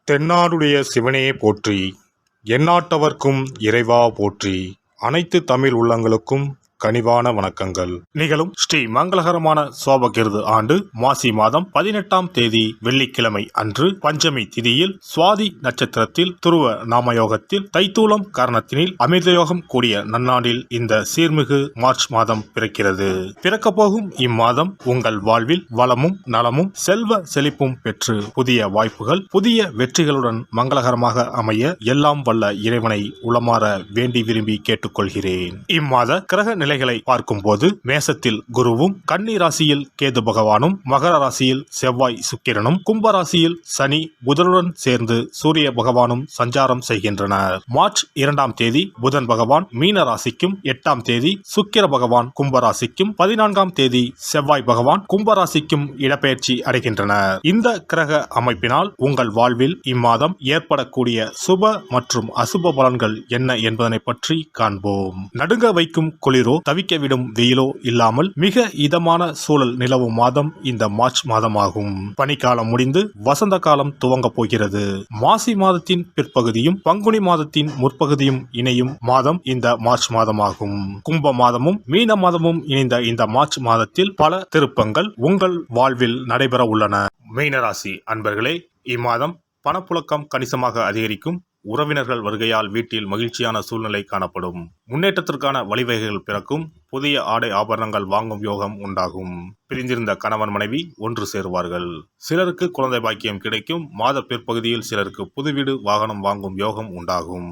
தென்னாடுடைய சிவனே போற்றி, எந்நாட்டவர்க்கும் இறைவா போற்றி. அனைத்து தமிழ் உள்ளங்களுக்கும் கனிவான வணக்கங்கள். நிகழும் ஸ்ரீ மங்களகரமான சோபகிருது ஆண்டு மாசி மாதம் 18ஆம் தேதி வெள்ளிக்கிழமை அன்று பஞ்சமி திதியில் சுவாதி நட்சத்திரத்தில் துருவ நாமயோகத்தில் தைத்தூலம் காரணத்தினில் அமிர்தயோகம் கூடிய நன்னாளில் இந்த சீர்மிகு மார்ச் மாதம் பிறக்கிறது. பிறக்கப் போகும் இம்மாதம் உங்கள் வாழ்வில் வளமும் நலமும் செல்வ செழிப்பும் பெற்று புதிய வாய்ப்புகள் புதிய வெற்றிகளுடன் மங்களகரமாக அமைய எல்லாம் வல்ல இறைவனை உளமாற வேண்டி விரும்பி கேட்டுக்கொள்கிறேன். இம்மாத கிரக நிலைகளை பார்க்கும்போது மேசத்தில் குருவும், கன்னி ராசியில் கேது பகவானும், மகர ராசியில் செவ்வாய் சுக்கிரனும், கும்ப ராசியில் சனி புதனுடன் சேர்ந்து சூரிய பகவானும் சஞ்சாரம் செய்கின்றனர். மார்ச் 2ஆம் தேதி புதன் பகவான் மீன ராசிக்கும், 8ஆம் தேதி சுக்கிர பகவான் கும்ப ராசிக்கும், 14ஆம் தேதி செவ்வாய் பகவான் கும்ப ராசிக்கும் இடப்பெயர்ச்சி அடைகின்றனர். இந்த கிரக அமைப்பினால் உங்கள் வாழ்வில் இம்மாதம் ஏற்படக்கூடிய சுப மற்றும் அசுப பலன்கள் என்ன என்பதனை பற்றி காண்போம். நடுங்க வைக்கும் குளிரோ தவிக்க விடும் வெயிலோ இல்லாமல் மிக இதமான சூழல் நிலவும் மாதம் இந்த மார்ச் மாதமாகும். பனிக்காலம் முடிந்து வசந்த காலம் துவங்க போகிறது. மாசி மாதத்தின் பிற்பகுதியும் பங்குனி மாதத்தின் முற்பகுதியும் இணையும் மாதம் இந்த மார்ச் மாதமாகும். கும்ப மாதமும் மீன மாதமும் இணைந்த இந்த மார்ச் மாதத்தில் பல திருப்பங்கள் உங்கள் வாழ்வில் நடைபெற உள்ளன. மீனராசி அன்பர்களே, இம்மாதம் பணப்புழக்கம் கணிசமாக அதிகரிக்கும். உறவினர்கள் வருகையால் வீட்டில் மகிழ்ச்சியான சூழ்நிலை காணப்படும். முன்னேற்றத்திற்கான வழிவகைகள் பிறக்கும். புதிய ஆடை ஆபரணங்கள் வாங்கும் யோகம் உண்டாகும். பிரிந்திருந்த கணவன் மனைவி ஒன்று சேருவார்கள். சிலருக்கு குழந்தை பாக்கியம் கிடைக்கும். மாத பிற்பகுதியில் சிலருக்கு புது வீடு வாகனம் வாங்கும் யோகம் உண்டாகும்.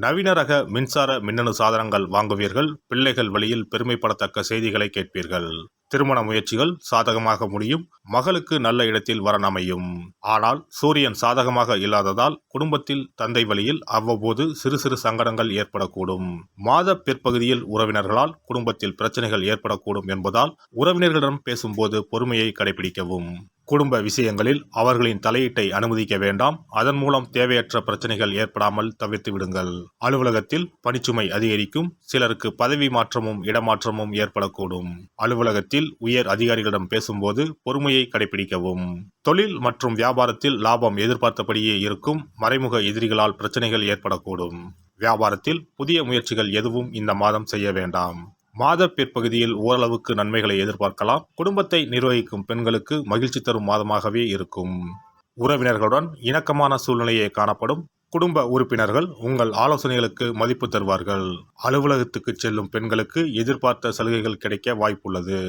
நவீன ரக மின்சார மின்னணு சாதனங்கள் வாங்குவீர்கள். பிள்ளைகள் வழியில் பெருமைப்படத்தக்க செய்திகளை கேட்பீர்கள். திருமண முயற்சிகள் சாதகமாக முடியும். மகளுக்கு நல்ல இடத்தில் வரன் அமையும். ஆனால் சூரியன் சாதகமாக இல்லாததால் குடும்பத்தில் தந்தை வழியில் அவ்வப்போது சிறு சிறு சங்கடங்கள் ஏற்படக்கூடும். மாத பிற்பகுதியில் உறவினர்களால் குடும்பத்தில் பிரச்சனைகள் ஏற்படக்கூடும் என்பதால் உறவினர்களிடம் பேசும்போது பொறுமையை கடைபிடிக்கவும். குடும்ப விஷயங்களில் அவர்களின் தலையீட்டை அனுமதிக்க வேண்டாம். அதன் மூலம் தேவையற்ற பிரச்சனைகள் ஏற்படாமல் தவிர்த்து விடுங்கள். அலுவலகத்தில் பணிச்சுமை அதிகரிக்கும். சிலருக்கு பதவி மாற்றமும் இடமாற்றமும் ஏற்படக்கூடும். அலுவலகத்தில் உயர் அதிகாரிகளிடம் பேசும்போது பொறுமையை கடைபிடிக்கவும். தொழில் மற்றும் வியாபாரத்தில் லாபம் எதிர்பார்த்தபடியே இருக்கும். மறைமுக எதிரிகளால் பிரச்சனைகள் ஏற்படக்கூடும். வியாபாரத்தில் புதிய முயற்சிகள் எதுவும் இந்த மாதம் செய்ய வேண்டாம். மாத பிற்பகுதியில் ஓரளவுக்கு நன்மைகளை எதிர்பார்க்கலாம். குடும்பத்தை நிர்வகிக்கும் பெண்களுக்கு மகிழ்ச்சி தரும் மாதமாகவே இருக்கும். உறவினர்களுடன் இணக்கமான சூழ்நிலையே காணப்படும். குடும்ப உறுப்பினர்கள் உங்கள் ஆலோசனைகளுக்கு மதிப்பு தருவார்கள். அலுவலகத்துக்கு செல்லும் பெண்களுக்கு எதிர்பார்த்த சலுகைகள் கிடைக்க வாய்ப்புள்ளது.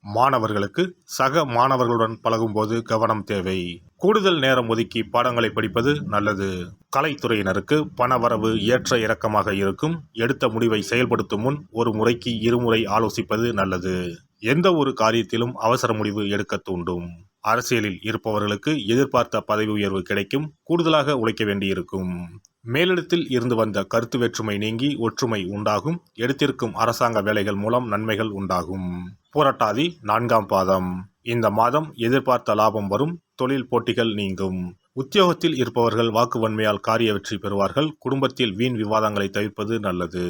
மாணவர்களுக்கு சக மாணவர்களுடன் பழகும்போது கவனம் தேவை. கூடுதல் நேரம் ஒதுக்கி பாடங்களை படிப்பது நல்லது. கலைத்துறையினருக்கு பணவரவு ஏற்ற இறக்கமாக இருக்கும். எடுத்த முடிவை செயல்படுத்தும் முன் ஒரு முறைக்கு இருமுறை ஆலோசிப்பது நல்லது. எந்த ஒரு காரியத்திலும் அவசர முடிவு எடுக்க தூண்டும். அரசியலில் இருப்பவர்களுக்கு எதிர்பார்த்த பதவி உயர்வு கிடைக்கும். கூடுதலாக உழைக்க வேண்டியிருக்கும். மேலிடத்தில் இருந்து வந்த கருத்து வேற்றுமை நீங்கி ஒற்றுமை உண்டாகும். எடுத்திருக்கும் அரசாங்க வேலைகள் மூலம் நன்மைகள் உண்டாகும். புரட்டாதி 4ஆம் பாதம். இந்த மாதம் எதிர்பார்த்த லாபம் வரும். தொழில் போட்டிகள் நீங்கும். உத்தியோகத்தில் இருப்பவர்கள் வாக்குவன்மையால் காரிய வெற்றி பெறுவார்கள். குடும்பத்தில் வீண் விவாதங்களை தவிர்ப்பது நல்லது.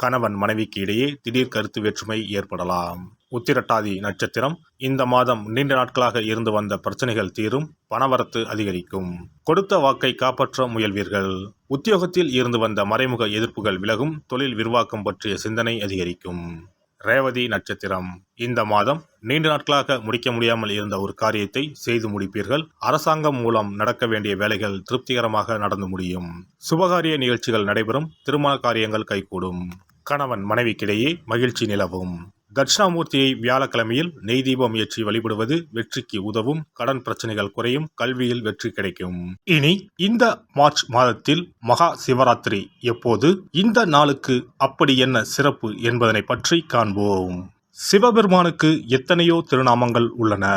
கணவன் மனைவிக்கு இடையே திடீர் கருத்து வேற்றுமை ஏற்படலாம். உத்திரட்டாதி நட்சத்திரம். இந்த மாதம் நீண்ட நாட்களாக இருந்து வந்த பிரச்சனைகள் தீரும். பணவரத்து அதிகரிக்கும். கொடுத்த வாக்கை காப்பாற்ற முயல்வீர்கள். உத்தியோகத்தில் இருந்து வந்த மறைமுக எதிர்ப்புகள் விலகும். தொழில் விரிவாக்கம் பற்றிய சிந்தனை அதிகரிக்கும். ரேவதி நட்சத்திரம். இந்த மாதம் நீண்ட நாட்களாக முடிக்க முடியாமல் இருந்த ஒரு காரியத்தை செய்து முடிப்பீர்கள். அரசாங்கம் மூலம் நடக்க வேண்டிய வேலைகள் திருப்திகரமாக நடந்து முடியும். சுபகாரிய நிகழ்ச்சிகள் நடைபெறும். திருமண காரியங்கள் கைகூடும். கணவன் மனைவிக்கிடையே மகிழ்ச்சி நிலவும். தட்சிணாமூர்த்தியை வியாழக்கிழமையில் நெய் தீபம் ஏற்றி வழிபடுவது வெற்றிக்கு உதவும். கடன் பிரச்சனைகள் குறையும். கல்வியில் வெற்றி கிடைக்கும். இனி இந்த மார்ச் மாதத்தில் மகா சிவராத்திரி எப்போது, இந்த நாளுக்கு அப்படி என்ன சிறப்பு என்பதனை பற்றி காண்போம். சிவபெருமானுக்கு எத்தனையோ திருநாமங்கள் உள்ளன.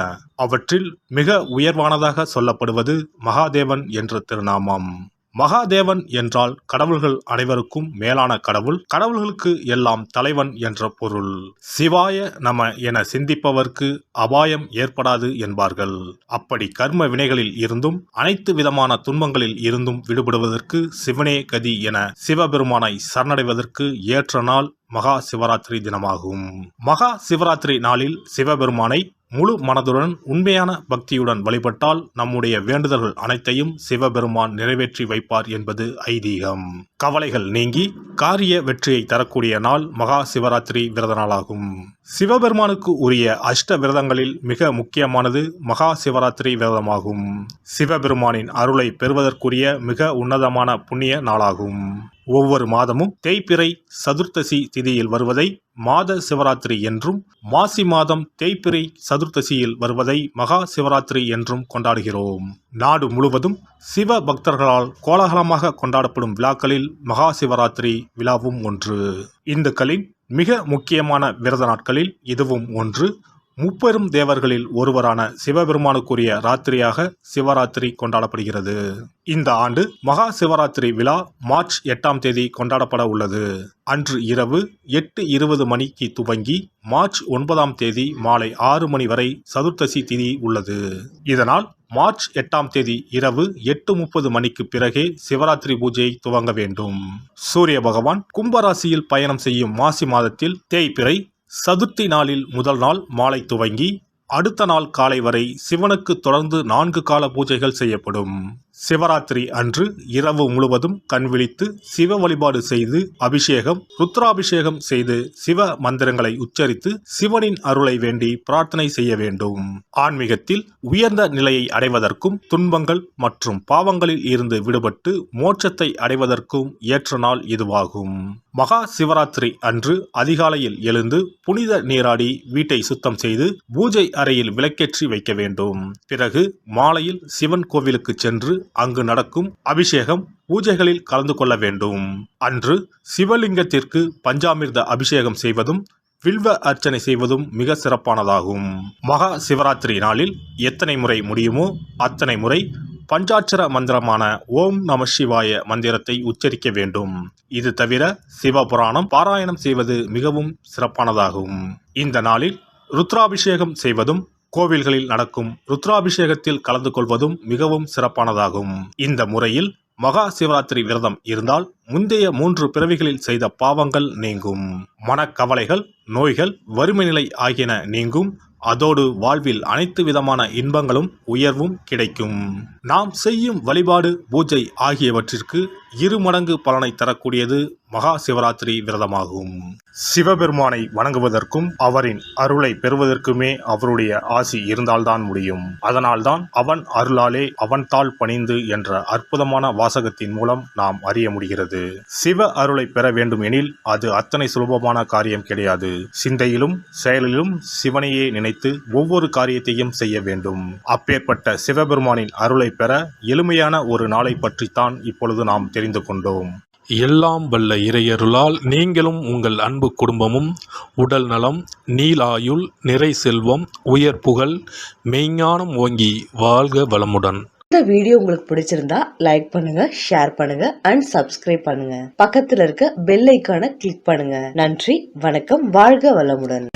அவற்றில் மிக உயர்வானதாக சொல்லப்படுவது மகாதேவன் என்ற திருநாமம். மகாதேவன் என்றால் கடவுள்கள் அனைவருக்கும் மேலான கடவுள். கடவுள்களுக்கு எல்லாம் தலைவன் என்ற பொருள். சிவாய நம என சிந்திப்பவர்க்கு அபாயம் ஏற்படாது என்பார்கள். அப்படி கர்ம வினைகளில் இருந்தும் அனைத்து விதமான துன்பங்களில் இருந்தும் விடுபடுவதற்கு சிவனே கதி என சிவபெருமானை சரணடைவதற்கு ஏற்ற நாள் மகா சிவராத்திரி தினமாகும். மகா சிவராத்திரி நாளில் சிவபெருமானை முழு மனதுடன் உண்மையான பக்தியுடன் வழிபட்டால் நம்முடைய வேண்டுதல்கள் அனைத்தையும் சிவபெருமான் நிறைவேற்றி வைப்பார் என்பது ஐதீகம். கவலைகள் நீங்கி காரிய வெற்றியை தரக்கூடிய நாள் மகா சிவராத்திரி விரத நாளாகும். சிவபெருமானுக்கு உரிய அஷ்ட விரதங்களில் மிக முக்கியமானது மகா சிவராத்திரி விரதமாகும். சிவபெருமானின் அருளை பெறுவதற்குரிய மிக உன்னதமான புண்ணிய நாளாகும். ஒவ்வொரு மாதமும் தேய்பிறை சதுர்த்தசி திதியில் வருவதை மாத சிவராத்திரி என்றும், மாசி மாதம் தேய்பிறை சதுர்த்தசியில் வருவதை மகா சிவராத்திரி என்றும் கொண்டாடுகிறோம். நாடு முழுவதும் சிவ பக்தர்களால் கோலாகலமாக கொண்டாடப்படும் விழாக்களில் மகா சிவராத்திரி விழாவும் ஒன்று. இந்துக்களின் மிக முக்கியமான விரத நாட்களில் இதுவும் ஒன்று. முப்பெரும் தேவர்களில் ஒருவரான சிவபெருமானுக்குரிய ராத்திரியாக சிவராத்திரி கொண்டாடப்படுகிறது. இந்த ஆண்டு மகா சிவராத்திரி விழா மார்ச் 8ஆம் தேதி கொண்டாடப்பட உள்ளது. அன்று இரவு 8:20 மணிக்கு துவங்கி மார்ச் 9ஆம் தேதி மாலை 6 மணி வரை சதுர்த்தசி திதி உள்ளது. இதனால் மார்ச் 8ஆம் தேதி இரவு 8:30 மணிக்கு பிறகே சிவராத்திரி பூஜை துவங்க வேண்டும். சூரிய பகவான் கும்பராசியில் பயணம் செய்யும் மாசி மாதத்தில் தேய்பிறை சதுர்த்தி நாளில் முதல் நாள் மாலை துவங்கி அடுத்த நாள் காலை வரை சிவனுக்கு தொடர்ந்து 4 கால பூஜைகள் செய்யப்படும். சிவராத்திரி அன்று இரவு முழுவதும் கண் விழித்து சிவ வழிபாடு செய்து அபிஷேகம், ருத்ராபிஷேகம் செய்து சிவ மந்திரங்களை உச்சரித்து சிவனின் அருளை வேண்டி பிரார்த்தனை செய்ய வேண்டும். ஆன்மீகத்தில் உயர்ந்த நிலையை அடைவதற்கும், துன்பங்கள் மற்றும் பாவங்களில் இருந்து விடுபட்டு மோட்சத்தை அடைவதற்கும் ஏற்ற நாள் இதுவாகும். மகா சிவராத்திரி அன்று அதிகாலையில் எழுந்து புனித நீராடி வீட்டை சுத்தம் செய்து பூஜை அறையில் விளக்கேற்றி வைக்க வேண்டும். பிறகு மாலையில் சிவன் கோவிலுக்கு சென்று அங்கு நடக்கும் அபிஷேகம் பூஜைகளில் கலந்து கொள்ள வேண்டும். அன்று சிவலிங்கத்திற்கு பஞ்சாமிர்த அபிஷேகம் செய்வதும் வில்வ அர்ச்சனை செய்வதும் மிக சிறப்பானதாகும். மகா சிவராத்திரி நாளில் எத்தனை முறை முடியுமோ அத்தனை முறை பஞ்சாட்சர மந்திரமான ஓம் நம சிவாய மந்திரத்தை உச்சரிக்க வேண்டும். இது தவிர சிவபுராணம் பாராயணம் செய்வது மிகவும் சிறப்பானதாகும். இந்த நாளில் ருத்ராபிஷேகம் செய்வதும் கோவில்களில் நடக்கும் ருத்ராபிஷேகத்தில் கலந்து கொள்வதும் மிகவும் சிறப்பானதாகும். இந்த முறையில் மகா சிவராத்திரி விரதம் இருந்தால் முந்தைய 3 பிறவிகளில் செய்த பாவங்கள் நீங்கும். மனக்கவலைகள், நோய்கள், வறுமை நிலை ஆகியன நீங்கும். அதோடு வாழ்வில் அனைத்து விதமான இன்பங்களும் உயர்வும் கிடைக்கும். நாம் செய்யும் வழிபாடு, பூஜை ஆகியவற்றிற்கு 2 மடங்கு பலனை தரக்கூடியது மகா சிவராத்திரி விரதமாகும். சிவபெருமானை வணங்குவதற்கும் அவரின் அருளை பெறுவதற்குமே அவருடைய ஆசி இருந்தால்தான் முடியும். அதனால்தான் அவன் அருளாலே அவன் தாள் பணிந்து என்ற அற்புதமான வாசகத்தின் மூலம் நாம் அறிய முடிகிறது. சிவ அருளை பெற வேண்டும் எனில் அது அத்தனை சுலபமான காரியம் கிடையாது. சிந்தையிலும் செயலிலும் சிவனையே நினைத்து ஒவ்வொரு காரியத்தையும் செய்ய வேண்டும். அப்பேற்பட்ட சிவபெருமானின் அருளை பெற எளிமையான ஒரு நாளை பற்றித்தான் இப்பொழுது நாம் தெரிந்து கொண்டோம். எல்லாம் வல்ல இறையருளால் நீங்களும் உங்கள் அன்பு குடும்பமும் உடல் நலம், நீலாயுள், நிறை செல்வம், உயர் புகழ், மெய்ஞானம் ஓங்கி வாழ்க வளமுடன். இந்த வீடியோ உங்களுக்கு பிடிச்சிருந்தா லைக் பண்ணுங்க, ஷேர் பண்ணுங்க அண்ட் சப்ஸ்கிரைப் பண்ணுங்க. பக்கத்துல இருக்க பெல் ஐகானை கிளிக் பண்ணுங்க. நன்றி, வணக்கம், வாழ்க வளமுடன்.